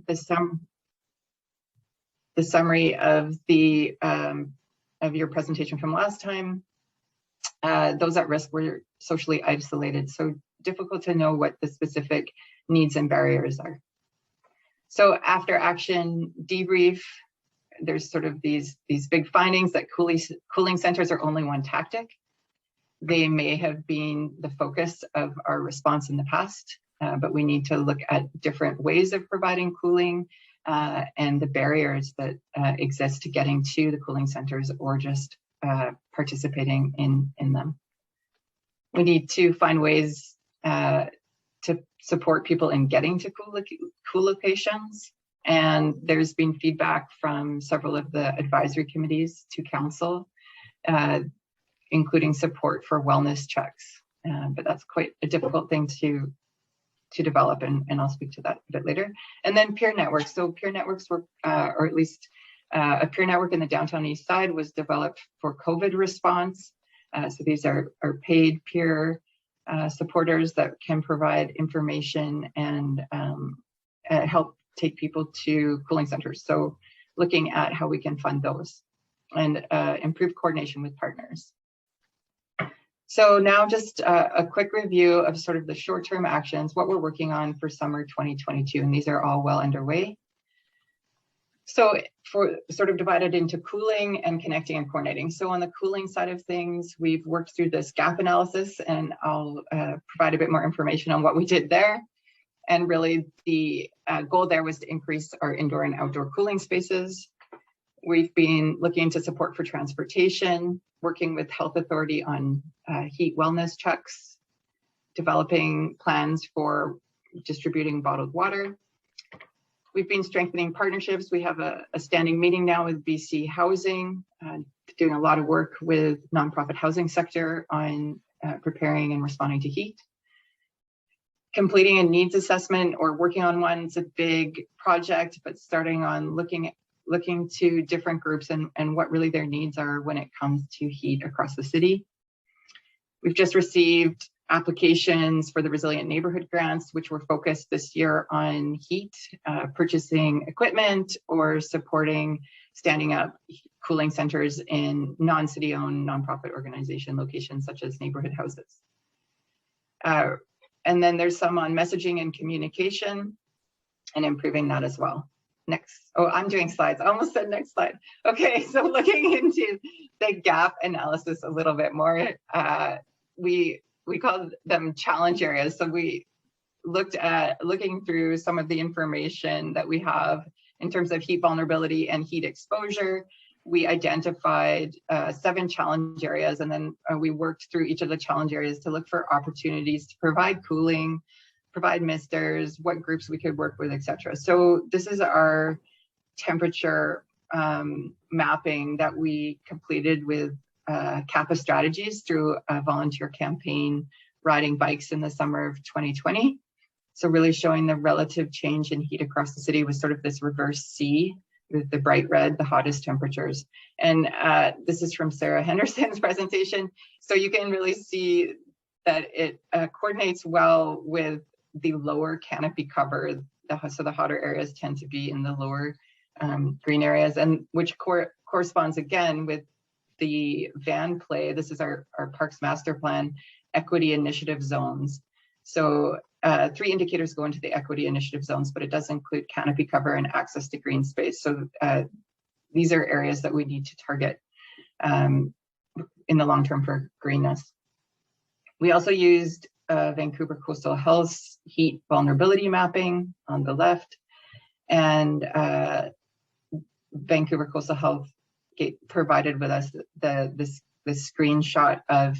the summary of your presentation from last time. Those at risk were socially isolated, so difficult to know what the specific needs and barriers are. So after action debrief, there's sort of these big findings that cooling centers are only one tactic. They may have been the focus of our response in the past, but we need to look at different ways of providing cooling and the barriers that exist to getting to the cooling centers or just participating in them. We need to find ways to support people in getting to cool locations. And there's been feedback from several of the advisory committees to council, including support for wellness checks. But that's quite a difficult thing to develop, and I'll speak to that a bit later. And then peer networks. So peer networks were, or at least a peer network in the downtown east side was developed for COVID response. So these are paid peer supporters that can provide information and help take people to cooling centers. So looking at how we can fund those and improve coordination with partners. So now just a quick review of sort of the short-term actions, what we're working on for summer 2022, and these are all well underway. So for sort of divided into cooling and connecting and coordinating. So on the cooling side of things, we've worked through this gap analysis, and I'll provide a bit more information on what we did there. And really the goal there was to increase our indoor and outdoor cooling spaces. We've been looking into support for transportation, working with health authority on heat wellness checks, developing plans for distributing bottled water. We've been strengthening partnerships. We have a standing meeting now with BC Housing, doing a lot of work with nonprofit housing sector on preparing and responding to heat. Completing a needs assessment or working on one is a big project, but starting on looking to different groups and what really their needs are when it comes to heat across the city. We've just received applications for the Resilient Neighborhood Grants, which were focused this year on heat, purchasing equipment or supporting standing up cooling centers in non-city owned nonprofit organization locations such as neighborhood houses. And then there's some on messaging and communication and improving that as well. Next. Oh, I'm doing slides. I almost said next slide. Okay, so looking into the gap analysis a little bit more, we called them challenge areas. So we looking through some of the information that we have in terms of heat vulnerability and heat exposure. We identified 7 challenge areas, and then we worked through each of the challenge areas to look for opportunities to provide cooling, provide misters, what groups we could work with, etc. So this is our temperature mapping that we completed with Kappa Strategies through a volunteer campaign riding bikes in the summer of 2020. So really showing the relative change in heat across the city with sort of this reverse C with the bright red, the hottest temperatures. And this is from Sarah Henderson's presentation. So you can really see that it coordinates well with the lower canopy cover. So the hotter areas tend to be in the lower green areas, and which corresponds again with the van play. This is our Parks Master Plan equity initiative zones. So 3 indicators go into the equity initiative zones, but it does include canopy cover and access to green space. So these are areas that we need to target in the long term for greenness. We also used Vancouver Coastal Health's heat vulnerability mapping on the left, and Vancouver Coastal Health provided with us this screenshot of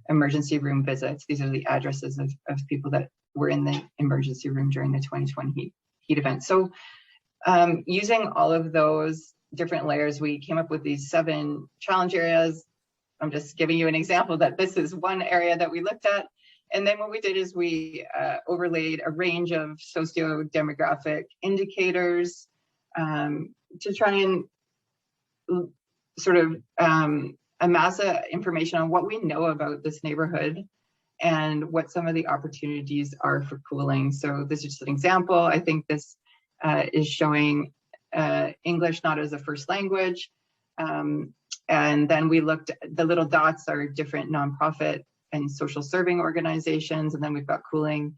emergency room visits. These are the addresses of people that were in the emergency room during the 2020 heat event. So using all of those different layers, we came up with these 7 challenge areas. I'm just giving you an example that this is one area that we looked at. And then what we did is we overlaid a range of socio-demographic indicators to try and sort of amass information on what we know about this neighborhood and what some of the opportunities are for cooling. So this is just an example. I think this is showing English not as a first language. And then we looked, the little dots are different nonprofit and social serving organizations. And then we've got cooling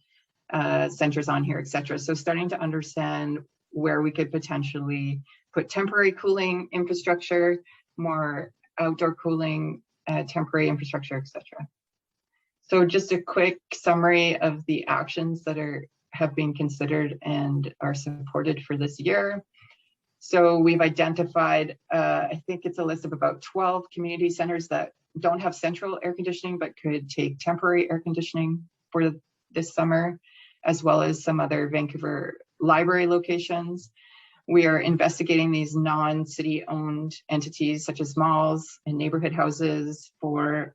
centers on here, et cetera. So starting to understand where we could potentially put temporary cooling infrastructure, more outdoor cooling, temporary infrastructure, et cetera. So just a quick summary of the actions that have been considered and are supported for this year. So we've identified, I think it's a list of about 12 community centers that don't have central air conditioning, but could take temporary air conditioning for this summer, as well as some other Vancouver library locations. We are investigating these non-city owned entities such as malls and neighborhood houses to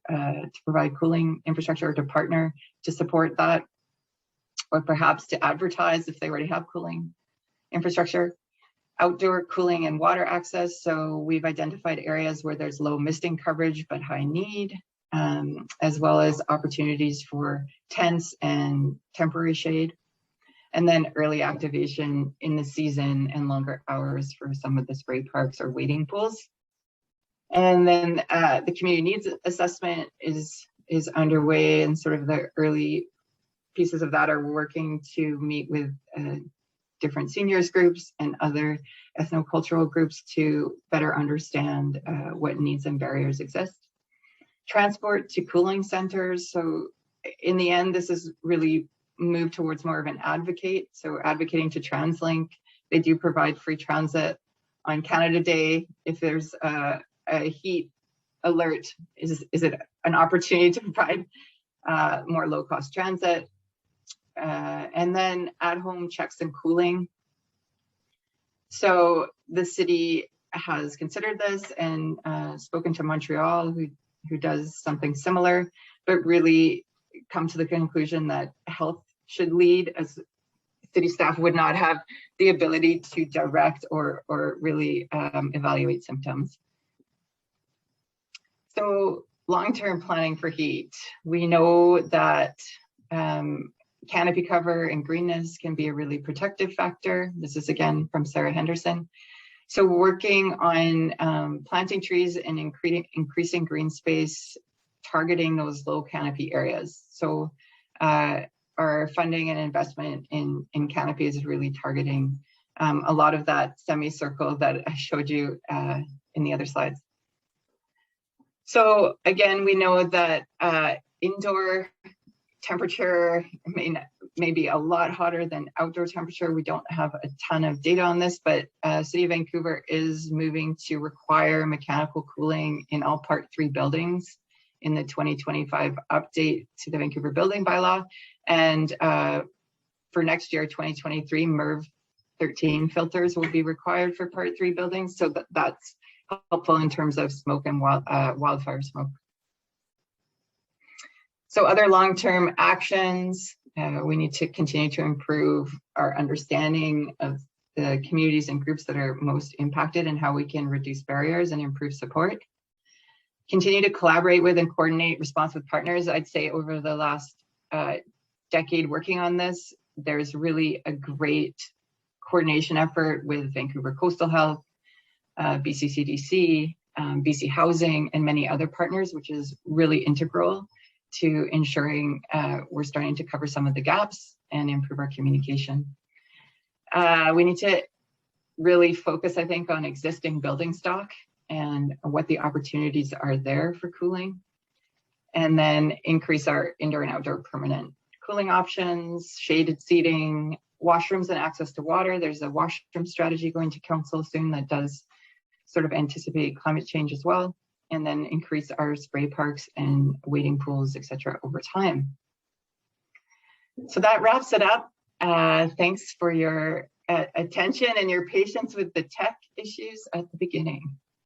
provide cooling infrastructure, or to partner to support that, or perhaps to advertise if they already have cooling infrastructure. Outdoor cooling and water access. So we've identified areas where there's low misting coverage but high need, as well as opportunities for tents and temporary shade. And then early activation in the season and longer hours for some of the spray parks or wading pools. And then the community needs assessment is underway, and sort of the early pieces of that are working to meet with different seniors groups and other ethnocultural groups to better understand what needs and barriers exist. Transport to cooling centers. So in the end, this is really moved towards more of an advocate. So advocating to TransLink. They do provide free transit on Canada Day. If there's a heat alert, is it an opportunity to provide more low-cost transit? And then at-home checks and cooling. So the city has considered this and spoken to Montreal, who does something similar, but really come to the conclusion that health should lead, as city staff would not have the ability to direct or really evaluate symptoms. So long-term planning for heat. We know that canopy cover and greenness can be a really protective factor. This is again from Sarah Henderson. So working on planting trees and increasing green space, targeting those low canopy areas. So our funding and investment in canopy is really targeting a lot of that semicircle that I showed you in the other slides. So again, we know that indoor temperature may be a lot hotter than outdoor temperature. We don't have a ton of data on this, but City of Vancouver is moving to require mechanical cooling in all Part 3 buildings in the 2025 update to the Vancouver Building Bylaw. And for next year, 2023, MERV 13 filters will be required for Part 3 buildings. So that's helpful in terms of smoke and wildfire smoke. So other long-term actions, we need to continue to improve our understanding of the communities and groups that are most impacted and how we can reduce barriers and improve support. Continue to collaborate with and coordinate response with partners. I'd say over the last decade working on this, there's really a great coordination effort with Vancouver Coastal Health, BCCDC, BC Housing, and many other partners, which is really integral to ensuring we're starting to cover some of the gaps and improve our communication. We need to really focus, I think, on existing building stock and what the opportunities are there for cooling, and then increase our indoor and outdoor permanent cooling options, shaded seating, washrooms and access to water. There's a washroom strategy going to council soon that does sort of anticipate climate change as well, and then increase our spray parks and wading pools, et cetera, over time. So that wraps it up. Thanks for your attention and your patience with the tech issues at the beginning.